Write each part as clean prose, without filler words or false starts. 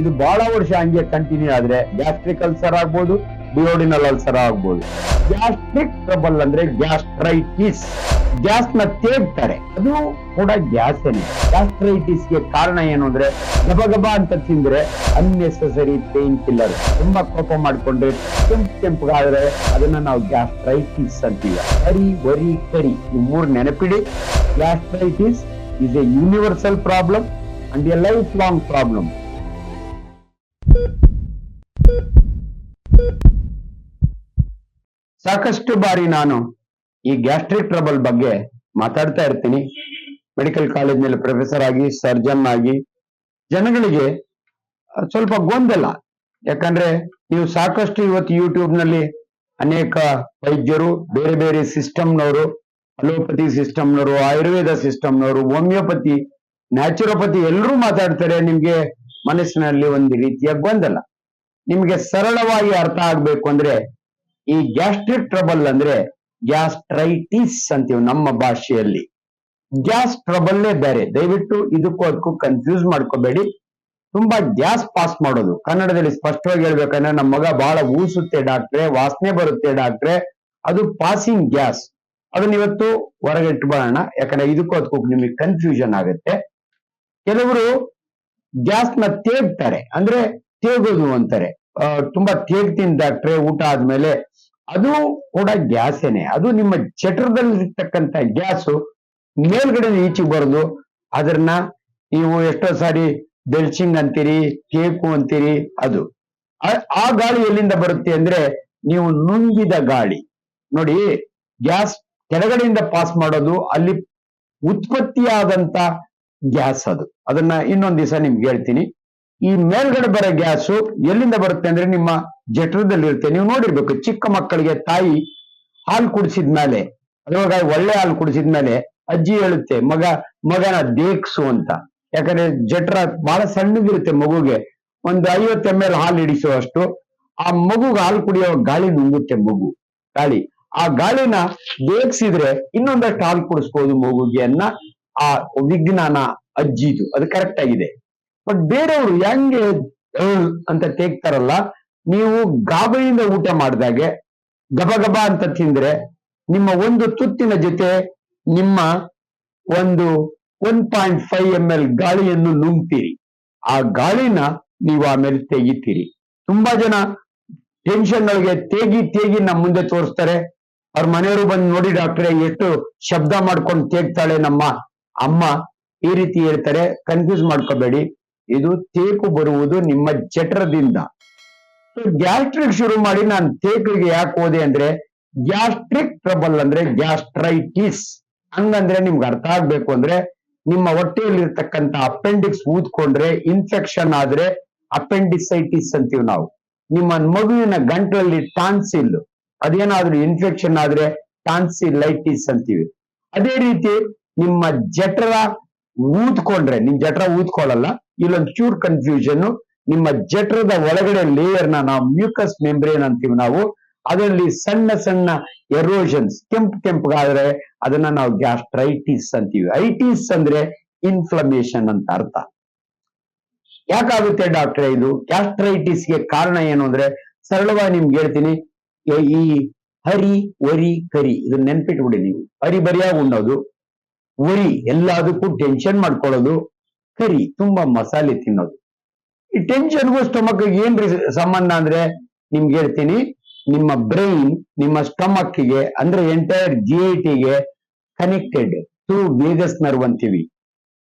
ಇದು ಬಹಳ ವರ್ಷ ಹಂಗೆ ಕಂಟಿನ್ಯೂ ಆದ್ರೆ ಗ್ಯಾಸ್ಟ್ರಿಕ್ ಅಲ್ಸರ್ ಆಗ್ಬೋದು, ಡಿಯೋಡಿನಲ್ ಅಲ್ಸರ್ ಆಗ್ಬೋದು. ಗ್ಯಾಸ್ಟ್ರಿಕ್ ಟ್ರಬಲ್ ಅಂದ್ರೆ ಗ್ಯಾಸ್ಟ್ರೈಟಿಸ್, ಗ್ಯಾಸ್ ನ ತೇಗ್ತಾರೆ, ಅದು ಕೂಡ ಗ್ಯಾಸ್ ಏನೆ. ಗ್ಯಾಸ್ಟ್ರೈಟಿಸ್ ಗೆ ಕಾರಣ ಏನು ಅಂದ್ರೆ ಗಬಗಬ ಅಂತ ತಿಂದ್ರೆ ಅನ್ನೆಸೆಸರಿ ಪೇನ್ ಕಿಲ್ಲರ್. ತುಂಬಾ ಕೋಪ ಮಾಡ್ಕೊಂಡ್ರೆ ಕೆಂಪಗಾದ್ರೆ ಅದನ್ನ ನಾವು ಗ್ಯಾಸ್ಟ್ರೈಟಿಸ್ ಅಂತೀವಿ. ಹರಿ ವರಿ ಕರಿ ಈ ಮೂರು ನೆನಪಿಡಿ. Gastritis is a universal problem and a lifelong problem. ಸಾಕಷ್ಟು ಬಾರಿ ನಾನು ಈ ಗ್ಯಾಸ್ಟ್ರಿಕ್ ಟ್ರಬಲ್ ಬಗ್ಗೆ ಮಾತಾಡ್ತಾ ಇರ್ತೀನಿ. ಮೆಡಿಕಲ್ ಕಾಲೇಜ್ನಲ್ಲಿ ಪ್ರೊಫೆಸರ್ ಆಗಿ, ಸರ್ಜನ್ ಆಗಿ ಜನಗಳಿಗೆ ಸ್ವಲ್ಪ ಗೊಂದಲ. ಯಾಕಂದ್ರೆ ನೀವು ಸಾಕಷ್ಟು ಇವತ್ತು ಯೂಟ್ಯೂಬ್ ನಲ್ಲಿ ಅನೇಕ ವೈದ್ಯರು, ಬೇರೆ ಬೇರೆ ಸಿಸ್ಟಮ್ನವರು, ಅಲೋಪತಿ ಸಿಸ್ಟಮ್ನವರು, ಆಯುರ್ವೇದ ಸಿಸ್ಟಮ್ನವರು, ಹೋಮಿಯೋಪತಿ, ನ್ಯಾಚುರೋಪತಿ ಎಲ್ಲರೂ ಮಾತಾಡ್ತಾರೆ. ನಿಮ್ಗೆ ಮನಸ್ಸಿನಲ್ಲಿ ಒಂದು ರೀತಿಯ ಗೊಂದಲ. ನಿಮ್ಗೆ ಸರಳವಾಗಿ ಅರ್ಥ ಆಗ್ಬೇಕು ಅಂದ್ರೆ ಈ ಗ್ಯಾಸ್ಟ್ರಿಕ್ ಟ್ರಬಲ್ ಅಂದ್ರೆ ಗ್ಯಾಸ್ಟ್ರೈಟಿಸ್ ಅಂತೀವಿ ನಮ್ಮ ಭಾಷೆಯಲ್ಲಿ. ಗ್ಯಾಸ್ ಟ್ರಬಲ್ಲೇ ಬೇರೆ. ದಯವಿಟ್ಟು ಇದಕ್ಕೂ ಅದಕ್ಕೂ ಕನ್ಫ್ಯೂಸ್ ಮಾಡ್ಕೋಬೇಡಿ. ತುಂಬಾ ಗ್ಯಾಸ್ ಪಾಸ್ ಮಾಡೋದು, ಕನ್ನಡದಲ್ಲಿ ಸ್ಪಷ್ಟವಾಗಿ ಹೇಳ್ಬೇಕಂದ್ರೆ ನಮ್ಮ ಮಗ ಬಹಳ ಊಸುತ್ತೆ ಡಾಕ್ಟ್ರೆ, ವಾಸನೆ ಬರುತ್ತೆ ಡಾಕ್ಟ್ರೆ, ಅದು ಪಾಸಿಂಗ್ ಗ್ಯಾಸ್. ಅದನ್ನ ಇವತ್ತು ಹೊರಗೆ ಇಟ್ಕೊಳ್ಳೋಣ, ಯಾಕಂದ್ರೆ ಇದಕ್ಕೂ ಅದಕ್ಕೂ ನಿಮಗೆ ಕನ್ಫ್ಯೂಷನ್ ಆಗುತ್ತೆ. ಕೆಲವರು ಗ್ಯಾಸ್ ನ ತೇಗ್ತಾರೆ, ಅಂದ್ರೆ ತೇಗೋದು ಅಂತಾರೆ. ತುಂಬಾ ತೇಗ್ತೀನಿ ಡಾಕ್ಟ್ರೆ ಊಟ ಆದ್ಮೇಲೆ, ಅದು ಕೂಡ ಗ್ಯಾಸ್ ಏನೆ. ಅದು ನಿಮ್ಮ ಜಠರದಲ್ಲಿರ್ತಕ್ಕಂಥ ಗ್ಯಾಸು ಮೇಲ್ಗಡೆ ಈಚೆಗೆ ಬರೋದು. ಅದನ್ನ ನೀವು ಎಷ್ಟೋ ಸಾರಿ ಬೆಲ್ಚಿಂಗ್ ಅಂತೀರಿ, ಕೇಕು ಅಂತೀರಿ. ಅದು ಆ ಗಾಳಿ ಎಲ್ಲಿಂದ ಬರುತ್ತೆ ಅಂದ್ರೆ ನೀವು ನುಂಗಿದ ಗಾಳಿ. ನೋಡಿ, ಗ್ಯಾಸ್ ಕೆಳಗಡೆಯಿಂದ ಪಾಸ್ ಮಾಡೋದು, ಅಲ್ಲಿ ಉತ್ಪತ್ತಿಯಾದಂತ ಗ್ಯಾಸ್ ಅದು. ಅದನ್ನ ಇನ್ನೊಂದ್ ದಿವಸ ನಿಮ್ಗೆ ಹೇಳ್ತೀನಿ. ಈ ಮೇಲ್ಗಡೆ ಬರೋ ಗ್ಯಾಸು ಎಲ್ಲಿಂದ ಬರುತ್ತೆ ಅಂದ್ರೆ ನಿಮ್ಮ ಜಠರದಲ್ಲಿ ಇರುತ್ತೆ. ನೀವು ನೋಡಿರ್ಬೇಕು, ಚಿಕ್ಕ ಮಕ್ಕಳಿಗೆ ತಾಯಿ ಹಾಲು ಕುಡಿಸಿದ್ಮೇಲೆ, ಅದ್ರೊಳಗೆ ಒಳ್ಳೆ ಹಾಲು ಕುಡಿಸಿದ್ಮೇಲೆ ಅಜ್ಜಿ ಹೇಳುತ್ತೆ ಮಗನ ದೇಕ್ಸು ಅಂತ. ಯಾಕಂದ್ರೆ ಜಠರ ಬಹಳ ಸಣ್ಣದಿರುತ್ತೆ ಮಗುಗೆ. ಒಂದು 50 ml ಹಾಲು ಹಿಡಿಸುವಷ್ಟು ಆ ಮಗುಗೆ ಹಾಲು ಕುಡಿಯೋ ಗಾಳಿ ನುಂಗುತ್ತೆ ಮಗು ಗಾಳಿ. ಆ ಗಾಳಿನ ಬೇಯಿಸಿದ್ರೆ ಇನ್ನೊಂದಷ್ಟು ಹಾಲು ಕುಡಿಸ್ಬೋದು ಮಗುಗೆ ಅನ್ನ ಆ ವಿಜ್ಞಾನ ಅಜ್ಜಿದು. ಅದು ಕರೆಕ್ಟ್ ಆಗಿದೆ. ಬಟ್ ಬೇರೆಯವರು ಹೆಂಗೆ ಅಂತ ತೇಗ್ತಾರಲ್ಲ, ನೀವು ಗಾಬರಿಯಿಂದ ಊಟ ಮಾಡಿದಾಗೆ ಗಬಗಬ ಅಂತ ತಿಂದ್ರೆ ನಿಮ್ಮ ಒಂದು ತುತ್ತಿನ ಜೊತೆ ನಿಮ್ಮ ಒಂದು 1.5 ml ಗಾಳಿಯನ್ನು ನುಂಗ್ತೀರಿ. ಆ ಗಾಳಿನ ನೀವು ಆಮೇಲೆ ತೆಗಿತೀರಿ. ತುಂಬಾ ಜನ ಟೆನ್ಷನ್ ಒಳಗೆ ತೇಗಿ ನಮ್ಮ ಮುಂದೆ ತೋರಿಸ್ತಾರೆ. ಅವ್ರ ಮನೆಯವರು ಬಂದು ನೋಡಿ ಡಾಕ್ಟ್ರೆ ಎಷ್ಟು ಶಬ್ದ ಮಾಡ್ಕೊಂಡು ತೇಗ್ತಾಳೆ ನಮ್ಮ ಅಮ್ಮ, ಈ ರೀತಿ ಹೇಳ್ತಾರೆ. ಕನ್ಫ್ಯೂಸ್ ಮಾಡ್ಕೋಬೇಡಿ, ಇದು ತೇಕು ಬರುವುದು ನಿಮ್ಮ ಜಠರದಿಂದ. ಗ್ಯಾಸ್ಟ್ರಿಕ್ ಶುರು ಮಾಡಿ ನಾನು ತೇಕಿಗೆ ಯಾಕೆ ಹೋದೆ ಅಂದ್ರೆ ಗ್ಯಾಸ್ಟ್ರಿಕ್ ಟ್ರಬಲ್ ಅಂದ್ರೆ ಗ್ಯಾಸ್ಟ್ರೈಟಿಸ್. ಹಂಗಂದ್ರೆ ನಿಮ್ಗೆ ಅರ್ಥ ಆಗ್ಬೇಕು ಅಂದ್ರೆ ನಿಮ್ಮ ಹೊಟ್ಟೆಯಲ್ಲಿರ್ತಕ್ಕಂಥ ಅಪೆಂಡಿಕ್ಸ್ ಊದ್ಕೊಂಡ್ರೆ ಇನ್ಫೆಕ್ಷನ್ ಆದ್ರೆ ಅಪೆಂಡಿಸೈಟಿಸ್ ಅಂತೀವಿ ನಾವು. ನಿಮ್ಮ ಮಗುವಿನ ಗಂಟಲಲ್ಲಿ ಟಾನ್ಸಿಲ್ ಅದೇನಾದ್ರೂ ಇನ್ಫೆಕ್ಷನ್ ಆದ್ರೆ ಟಾನ್ಸಿಲೈಟಿಸ್ ಅಂತೀವಿ. ಅದೇ ರೀತಿ ನಿಮ್ಮ ಜಠರ ಊದ್ಕೊಂಡ್ರೆ, ನಿಮ್ ಜಠರ ಊದ್ಕೊಳ್ಳಲ್ಲ, ಇಲ್ಲೊಂದು ಚೂರ್ ಕನ್ಫ್ಯೂಷನ್. ನಿಮ್ಮ ಜಠರದ ಒಳಗಡೆ ಲೇಯರ್ ನಾವು ಮ್ಯೂಕಸ್ ಮೆಂಬ್ರೇನ್ ಅಂತೀವಿ ನಾವು. ಅದರಲ್ಲಿ ಸಣ್ಣ ಸಣ್ಣ ಎರೋಷನ್ಸ್ ಕೆಂಪಗಾದ್ರೆ ಅದನ್ನ ನಾವು ಗ್ಯಾಸ್ಟ್ರೈಟಿಸ್ ಅಂತೀವಿ. ಐಟಿಸ್ ಅಂದ್ರೆ ಇನ್ಫ್ಲಮೇಷನ್ ಅಂತ ಅರ್ಥ. ಯಾಕಾಗುತ್ತೆ ಡಾಕ್ಟ್ರೆ ಇದು ಗ್ಯಾಸ್ಟ್ರೈಟಿಸ್ಗೆ ಕಾರಣ ಏನು ಅಂದ್ರೆ ಸರಳವಾಗಿ ನಿಮ್ಗೆ ಹೇಳ್ತೀನಿ. ಈ ಹರಿ ವರಿ ಕರಿ ಇದನ್ನ ನೆನ್ಪಿಟ್ಬಿಡಿ ನೀವು. ಹರಿ ಬರಿಯಾಗಿ ಉಣ್ಣೋದು, ವರಿ ಎಲ್ಲದಕ್ಕೂ ಟೆನ್ಷನ್ ಮಾಡ್ಕೊಳ್ಳೋದು, ಕರಿ ತುಂಬಾ ಮಸಾಲೆ ತಿನ್ನೋದು. ಈ ಟೆನ್ಷನ್ಗೂ ಸ್ಟಮಕ್ ಏನ್ರಿ ಸಂಬಂಧ ಅಂದ್ರೆ ನಿಮ್ಗೆ ಹೇಳ್ತೀನಿ. ನಿಮ್ಮ ಬ್ರೈನ್ ನಿಮ್ಮ ಸ್ಟಮಕ್ಗೆ ಅಂದ್ರೆ ಎಂಟೈರ್ GITಗೆ ಕನೆಕ್ಟೆಡ್ ಥ್ರೂ ವೇಗಸ್ ನರ್ವ್ ಅಂತೀವಿ.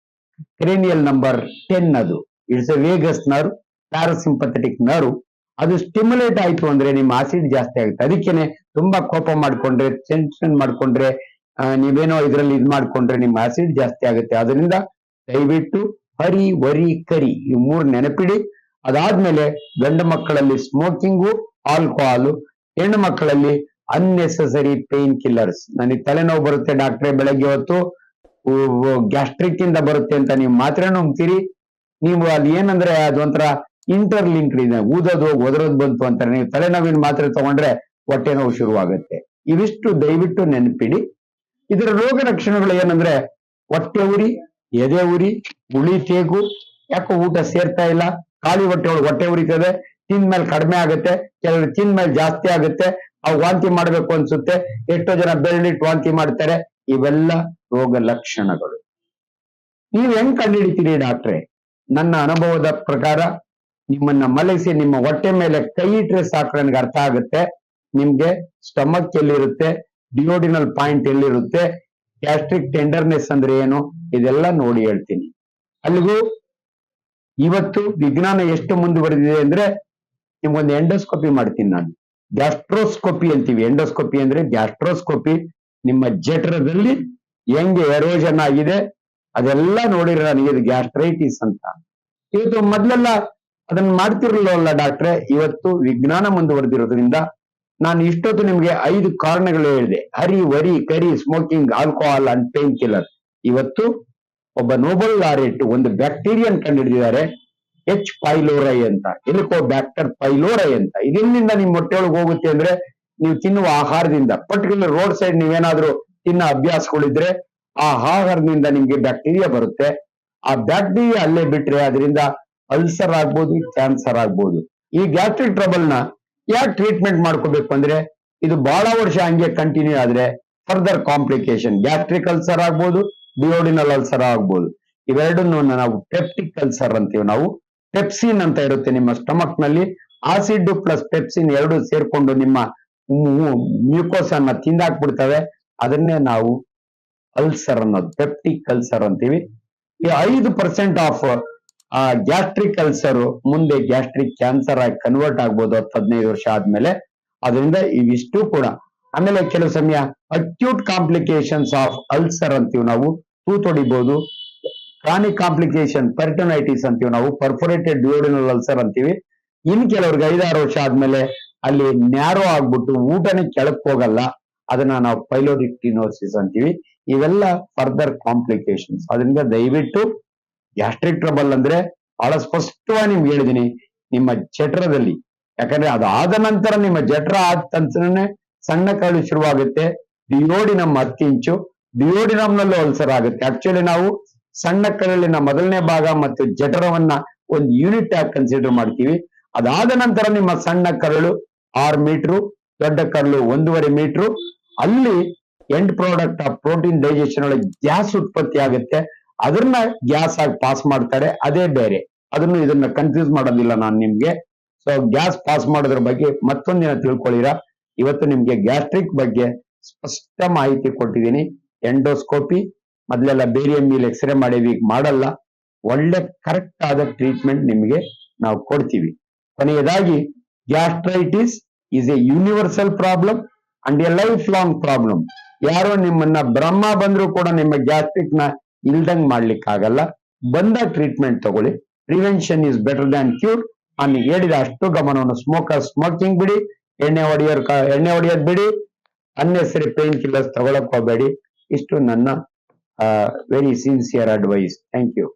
ಕ್ರೇನಿಯಲ್ ನಂಬರ್ 10 ಅದು. It's a vagus nerve, parasympathetic nerve. ಅದು ಸ್ಟಿಮ್ಯುಲೇಟ್ ಆಯ್ತು ಅಂದ್ರೆ ನಿಮ್ಮ ಆಸಿಡ್ ಜಾಸ್ತಿ ಆಗುತ್ತೆ. ಅದಕ್ಕೇನೆ ತುಂಬಾ ಕೋಪ ಮಾಡ್ಕೊಂಡ್ರೆ, ಟೆನ್ಷನ್ ಮಾಡ್ಕೊಂಡ್ರೆ, ನೀವೇನೋ ಇದ್ರಲ್ಲಿ ಮಾಡ್ಕೊಂಡ್ರೆ ನಿಮ್ಮ ಆಸಿಡ್ ಜಾಸ್ತಿ ಆಗುತ್ತೆ. ಅದರಿಂದ ದಯವಿಟ್ಟು ಹರಿ ವರಿ ಕರಿ ಈ ಮೂರು ನೆನಪಿಡಿ. ಅದಾದ್ಮೇಲೆ ಗಂಡು ಮಕ್ಕಳಲ್ಲಿ ಸ್ಮೋಕಿಂಗು, ಆಲ್ಕೋಹಾಲು, ಹೆಣ್ಣು ಮಕ್ಕಳಲ್ಲಿ ಅನ್ನೆಸೆಸರಿ ಪೇನ್ ಕಿಲ್ಲರ್ಸ್. ನನಗೆ ತಲೆನೋವು ಬರುತ್ತೆ ಡಾಕ್ಟ್ರೆ ಬೆಳಗ್ಗೆ ಹೊತ್ತು, ಗ್ಯಾಸ್ಟ್ರಿಕ್ ಇಂದ ಬರುತ್ತೆ ಅಂತ ನೀವು ಮಾತ್ರೆ ನುಂಗ್ತೀರಿ. ನೀವು ಅಲ್ಲಿ ಏನಂದ್ರೆ ಅದೊಂಥರ ಇಂಟರ್ಲಿಂಕ್ಡ್ ಇದೆ, ಊದೋದು ಒದರೋದು ಬಂತು ಅಂತಾರೆ. ನೀವು ತಲೆನೋವಿನ ಮಾತ್ರೆ ತಗೊಂಡ್ರೆ ಹೊಟ್ಟೆ ನೋವು ಶುರುವಾಗುತ್ತೆ. ಇವಿಷ್ಟು ದಯವಿಟ್ಟು ನೆನಪಿಡಿ. ಇದರ ರೋಗ ಲಕ್ಷಣಗಳು ಏನಂದ್ರೆ ಹೊಟ್ಟೆ ಉರಿ, ಎದೆ ಉರಿ, ಉಳಿ ತೇಗು, ಯಾಕೋ ಊಟ ಸೇರ್ತಾ ಇಲ್ಲ, ಖಾಲಿ ಹೊಟ್ಟೆ ಒಳಗೆ ಹೊಟ್ಟೆ ಉರಿತದೆ, ತಿಂದ್ಮೇಲೆ ಕಡಿಮೆ ಆಗುತ್ತೆ, ಕೆಲವರು ತಿಂದ್ಮೇಲೆ ಜಾಸ್ತಿ ಆಗುತ್ತೆ, ಅವು ವಾಂತಿ ಮಾಡ್ಬೇಕು ಅನ್ಸುತ್ತೆ, ಎಷ್ಟೋ ಜನ ಬೆರಳಿಟ್ಟು ವಾಂತಿ ಮಾಡ್ತಾರೆ. ಇವೆಲ್ಲ ರೋಗ ಲಕ್ಷಣಗಳು. ನೀವು ಹೆಂಗ್ ಕಂಡುಹಿಡಿತೀರಿ ಡಾಕ್ಟ್ರೆ? ನನ್ನ ಅನುಭವದ ಪ್ರಕಾರ ನಿಮ್ಮನ್ನ ಮಲಗಿಸಿ ನಿಮ್ಮ ಹೊಟ್ಟೆ ಮೇಲೆ ಕೈ ಇಟ್ರೆ ಸಾಕು ನನಗೆ ಅರ್ಥ ಆಗುತ್ತೆ ನಿಮ್ಗೆ ಸ್ಟಮಕ್ ಎಲ್ಲಿರುತ್ತೆ, ಡಿಯೋಡಿನಲ್ ಪಾಯಿಂಟ್ ಎಲ್ಲಿರುತ್ತೆ, ಗ್ಯಾಸ್ಟ್ರಿಕ್ ಟೆಂಡರ್ನೆಸ್ ಅಂದ್ರೆ ಏನು, ಇದೆಲ್ಲ ನೋಡಿ ಹೇಳ್ತೀನಿ. ಅಲ್ಲಿಗೂ ಇವತ್ತು ವಿಜ್ಞಾನ ಎಷ್ಟು ಮುಂದುವರೆದಿದೆ ಅಂದ್ರೆ ನಿಮ್ಗೊಂದು ಎಂಡೋಸ್ಕೋಪಿ ಮಾಡ್ತೀನಿ ನಾನು. ಗ್ಯಾಸ್ಟ್ರೋಸ್ಕೋಪಿ ಅಂತೀವಿ. ಎಂಡೋಸ್ಕೋಪಿ ಅಂದ್ರೆ ಗ್ಯಾಸ್ಟ್ರೋಸ್ಕೋಪಿ. ನಿಮ್ಮ ಜಠರದಲ್ಲಿ ಹೆಂಗೆ ಎರೋಜನ್ ಆಗಿದೆ ಅದೆಲ್ಲ ನೋಡಿರೋ ನನಗೆ ಇದು ಗ್ಯಾಸ್ಟ್ರೈಟಿಸ್ ಅಂತ. ಇವತ್ತು ಮೊದ್ಲೆಲ್ಲ ಅದನ್ನ ಮಾಡ್ತಿರ್ಲಿಲ್ಲ ಡಾಕ್ಟ್ರೆ. ಇವತ್ತು ವಿಜ್ಞಾನ ಮುಂದುವರೆದಿರೋದ್ರಿಂದ ನಾನು ಇಷ್ಟೊತ್ತು ನಿಮ್ಗೆ 5 ಕಾರಣಗಳು ಹೇಳಿದೆ. Hurry, worry, curry, smoking, alcohol and pain killer. ಇವತ್ತು ಒಬ್ಬ ನೋಬೆಲ್ ಲಾರೆಟ್ ಒಂದು ಬ್ಯಾಕ್ಟೀರಿಯನ್ ಕಂಡುಹಿಡಿದಿದ್ದಾರೆ, ಎಚ್ ಪೈಲೋರೈ ಅಂತ, ಹೆಲಿಕೋಬ್ಯಾಕ್ಟರ್ ಪೈಲೋರೈ ಅಂತ. ಇದರಿಂದ ನಿಮ್ ಹೊಟ್ಟೆ ಒಳಗೆ ಹೋಗುತ್ತೆ ಅಂದ್ರೆ ನೀವು ತಿನ್ನುವ ಆಹಾರದಿಂದ, ಪರ್ಟಿಕ್ಯುಲರ್ ರೋಡ್ ಸೈಡ್ ನೀವೇನಾದ್ರೂ ತಿನ್ನೋ ಅಭ್ಯಾಸಗಳಿದ್ರೆ ಆ ಆಹಾರದಿಂದ ನಿಮ್ಗೆ ಬ್ಯಾಕ್ಟೀರಿಯಾ ಬರುತ್ತೆ. ಆ ಬ್ಯಾಕ್ಟೀರಿಯಾ ಅಲ್ಲೇ ಬಿಟ್ರೆ ಅದರಿಂದ ಅಲ್ಸರ್ ಆಗ್ಬೋದು, ಕ್ಯಾನ್ಸರ್ ಆಗ್ಬೋದು. ಈ ಗ್ಯಾಸ್ಟ್ರಿಕ್ ಟ್ರಬಲ್ ನ ಯಾಕೆ ಟ್ರೀಟ್ಮೆಂಟ್ ಮಾಡ್ಕೋಬೇಕು ಅಂದ್ರೆ ಇದು ಬಹಳ ವರ್ಷ ಹಂಗೆ ಕಂಟಿನ್ಯೂ ಆದ್ರೆ ಫರ್ದರ್ ಕಾಂಪ್ಲಿಕೇಶನ್, ಗ್ಯಾಸ್ಟ್ರಿಕ್ ಅಲ್ಸರ್ ಆಗ್ಬೋದು, ಡಿಯೋಡಿನಲ್ ಅಲ್ಸರ್ ಆಗ್ಬೋದು. ಇವೆರಡನ್ನು ನಾವು ಪೆಪ್ಟಿಕ್ ಅಲ್ಸರ್ ಅಂತೀವಿ. ನಾವು ಪೆಪ್ಸಿನ್ ಅಂತ ಇರುತ್ತೆ ನಿಮ್ಮ ಸ್ಟಮಕ್ ನಲ್ಲಿ, ಆಸಿಡ್ ಪ್ಲಸ್ ಪೆಪ್ಸಿನ್ ಎರಡು ಸೇರ್ಕೊಂಡು ನಿಮ್ಮ ಮ್ಯೂಕೋಸ್ ಅನ್ನ ತಿಂದಾಕ್ಬಿಡ್ತವೆ. ಅದನ್ನೇ ನಾವು ಅಲ್ಸರ್ ಅನ್ನೋದು, ಪೆಪ್ಟಿಕ್ ಅಲ್ಸರ್ ಅಂತೀವಿ. ಈ 5% ಆಫ್ ಗ್ಯಾಸ್ಟ್ರಿಕ್ ಅಲ್ಸರ್ ಮುಂದೆ ಗ್ಯಾಸ್ಟ್ರಿಕ್ ಕ್ಯಾನ್ಸರ್ ಆಗಿ ಕನ್ವರ್ಟ್ ಆಗ್ಬೋದು 15 ವರ್ಷ ಆದ್ಮೇಲೆ. ಅದರಿಂದ ಇವಿಷ್ಟು ಕೂಡ. ಆಮೇಲೆ ಕೆಲವು ಸಮಯ ಅಕ್ಯೂಟ್ ಕಾಂಪ್ಲಿಕೇಶನ್ಸ್ ಆಫ್ ಅಲ್ಸರ್ ಅಂತೀವಿ ನಾವು, ತೂತು ಹೊಡಿಬಹುದು. ಕ್ರಾನಿಕ್ ಕಾಂಪ್ಲಿಕೇಶನ್ ಪೆರಿಟೋನೈಟಿಸ್ ಅಂತೀವಿ ನಾವು, ಪರ್ಫೋರೇಟೆಡ್ ಡಿಯೋಡಿನಲ್ ಅಲ್ಸರ್ ಅಂತೀವಿ. ಇನ್ ಕೆಲವ್ರಿಗೆ 5-6 ವರ್ಷ ಆದ್ಮೇಲೆ ಅಲ್ಲಿ ನ್ಯಾರೋ ಆಗ್ಬಿಟ್ಟು ಊಟನೇ ಕೆಳಕ್ ಹೋಗಲ್ಲ, ಅದನ್ನ ನಾವು ಪೈಲೋರಿಕ್ ಸ್ಟೀನೋಸಿಸ್ ಅಂತೀವಿ. ಇವೆಲ್ಲ ಫರ್ದರ್ ಕಾಂಪ್ಲಿಕೇಶನ್ಸ್. ಅದರಿಂದ ದಯವಿಟ್ಟು ಗ್ಯಾಸ್ಟ್ರಿಕ್ ಟ್ರಬಲ್ ಅಂದ್ರೆ ಬಹಳ ಸ್ಪಷ್ಟವಾಗಿ ನಿಮ್ಗೆ ಹೇಳಿದೀನಿ, ನಿಮ್ಮ ಜಠರದಲ್ಲಿ. ಯಾಕಂದ್ರೆ ಅದಾದ ನಂತರ ನಿಮ್ಮ ಜಠರ ಆದ ತಕ್ಷಣನೇ ಸಣ್ಣ ಕರಳು ಶುರುವಾಗುತ್ತೆ. ಡಿಯೋಡಿನಮ್ 10 ಇಂಚು, ಡಿಯೋಡಿನಮ್ ನಲ್ಲೂ ಅಲ್ಸರ್ ಆಗುತ್ತೆ. ಆಕ್ಚುಲಿ ನಾವು ಸಣ್ಣ ಕರಳಿನ ಮೊದಲನೇ ಭಾಗ ಮತ್ತು ಜಠರವನ್ನ ಒಂದು ಯೂನಿಟ್ ಆಗಿ ಕನ್ಸಿಡರ್ ಮಾಡ್ತೀವಿ. ಅದಾದ ನಂತರ ನಿಮ್ಮ ಸಣ್ಣ ಕರಳು 6 ಮೀಟರ್, ದೊಡ್ಡ ಕರಳು 1.5 ಮೀಟರ್. ಅಲ್ಲಿ end product of protein digestion ಒಳಗೆ ಗ್ಯಾಸ್ ಉತ್ಪತ್ತಿ ಆಗುತ್ತೆ. ಅದನ್ನ ಗ್ಯಾಸ್ ಆಗಿ ಪಾಸ್ ಮಾಡ್ತಾರೆ, ಅದೇ ಬೇರೆ. ಅದನ್ನು ಇದನ್ನ ಕನ್ಫ್ಯೂಸ್ ಮಾಡೋದಿಲ್ಲ ನಾನು ನಿಮ್ಗೆ. ಸೊ ಗ್ಯಾಸ್ ಪಾಸ್ ಮಾಡೋದ್ರ ಬಗ್ಗೆ ಮತ್ತೊಂದಿನ ತಿಳ್ಕೊಳ್ಳಿರ. ಇವತ್ತು ನಿಮ್ಗೆ ಗ್ಯಾಸ್ಟ್ರಿಕ್ ಬಗ್ಗೆ ಸ್ಪಷ್ಟ ಮಾಹಿತಿ ಕೊಟ್ಟಿದ್ದೀನಿ. ಎಂಡೋಸ್ಕೋಪಿ ಮೊದಲೆಲ್ಲ ಬೇರಿಯಂ ಮೀಲ್ ಎಕ್ಸ್ರೇ ಮಾಡೀವಿ, ಈಗ ಮಾಡಲ್ಲ. ಒಳ್ಳೆ ಕರೆಕ್ಟ್ ಆದ ಟ್ರೀಟ್ಮೆಂಟ್ ನಿಮ್ಗೆ ನಾವು ಕೊಡ್ತೀವಿ. ಕೊನೆಯದಾಗಿ gastritis is A universal problem and A life long problem. ಯಾರೋ ನಿಮ್ಮನ್ನ ಬ್ರಹ್ಮ ಬಂದ್ರು ಕೂಡ ನಿಮ್ಮ ಗ್ಯಾಸ್ಟ್ರಿಕ್ ನ ಇಲ್ದಂಗ್ ಮಾಡ್ಲಿಕ್ಕೆ ಆಗಲ್ಲ. ಬಂದಾಗ ಟ್ರೀಟ್ಮೆಂಟ್ ತಗೊಳ್ಳಿ. Prevention is better than cure. ನಾನು ಹೇಳಿದ ಅಷ್ಟು ಗಮನವನ್ನು ಸ್ಮೋಕಿಂಗ್ ಬಿಡಿ, ಎಣ್ಣೆ ಹೊಡೆಯೋದ್ ಬಿಡಿ, ಅನ್ನೆಸರಿ ಪೇನ್ ಕಿಲ್ಲರ್ಸ್ ತಗೊಳಕ್ ಹೋಗಬೇಡಿ. ಇಷ್ಟು ನನ್ನ very sincere advice. Thank you.